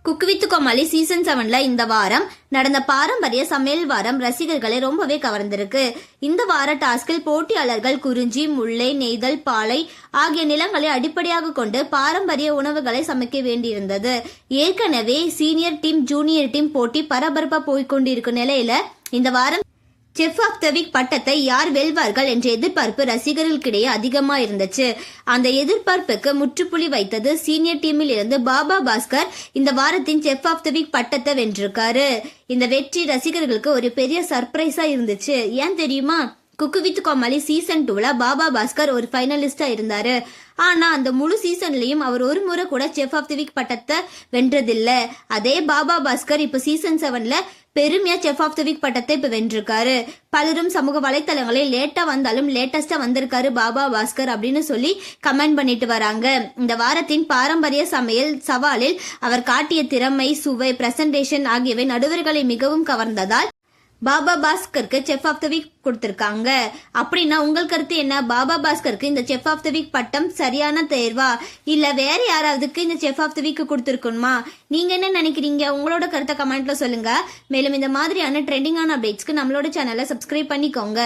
Cook with Comali season 7ல இந்த வாரம் நடந்த பாரம்பரிய சமையல் வாரம் ரசிகர்களை ரொம்பவே கவர்ந்திருக்கு. இந்த வார டாஸ்கில் போட்டியாளர்கள் குறிஞ்சி, முல்லை, நெய்தல், பாலை ஆகிய நிலங்களை அடிப்படையாக கொண்டு பாரம்பரிய உணவுகளை சமைக்க வேண்டியிருந்தது. ஏற்கனவே சீனியர் டீம் ஜூனியர் டீம் போட்டி பரபரப்பா போய்கொண்டிருக்கும் நிலையில இந்த வாரம் செஃப் ஆஃப் த வீக் பட்டத்தை யார் வெல்வார்கள் என்ற எதிர்பார்ப்பு ரசிகர்களுக்கிடையே அதிகமா இருந்துச்சு. அந்த எதிர்பார்ப்புக்கு முற்றுப்புள்ளி வைத்தது சீனியர் டீமில் இருந்து பாபா பாஸ்கர் இந்த வாரத்தின் செஃப் ஆஃப் த வீக் பட்டத்தை வென்றிருக்காரு. இந்த வெற்றி ரசிகர்களுக்கு ஒரு பெரிய சர்ப்ரைஸா இருந்துச்சு. ஏன் தெரியுமா? குக் வித் கோமாளி சீசன் 2ல பாபா பாஸ்கர் ஒரு ஃபைனலிஸ்டா இருந்தாரு. ஆனா அந்த முழு சீசன்லயும் அவர் ஒரு முறை கூட செஃப் ஆஃப் தி வீக் பட்டத்தை வென்றதில்ல. அதே பாபா பாஸ்கர் இப்ப சீசன் 7ல பெருமையா செஃப் ஆஃப் தி வீக் பட்டத்தை இப்ப வென்றிருக்காரு. பலரும் சமூக வலைத்தளங்களில் லேட்டா வந்தாலும் லேட்டஸ்டா வந்திருக்காரு பாபா பாஸ்கர் அப்படின்னு சொல்லி கமெண்ட் பண்ணிட்டு வராங்க. இந்த வாரத்தின் பாரம்பரிய சமையல் சவாலில் அவர் காட்டிய திறமை, சுவை, பிரசன்டேஷன் ஆகியவை நடுவர்களை மிகவும் கவர்ந்ததால் பாபா பாஸ்கருக்கு செஃப் ஆஃப் த வீக் கொடுத்திருக்காங்க. அப்படின்னா உங்கள் கருத்து என்ன? பாபா பாஸ்கருக்கு இந்த செஃப் ஆஃப் த வீக் பட்டம் சரியான தேர்வா, இல்ல வேற யாராவதுக்கு இந்த செஃப் ஆஃப் த வீக் கொடுத்திருக்கணுமா? நீங்க என்ன நினைக்கிறீங்க? உங்களோட கருத்தை கமெண்ட்ல சொல்லுங்க. மேலும் இந்த மாதிரியான ட்ரெண்டிங்கான அப்டேட்ஸ்க்கு நம்மளோட சேனலை சப்ஸ்கிரைப் பண்ணிக்கோங்க.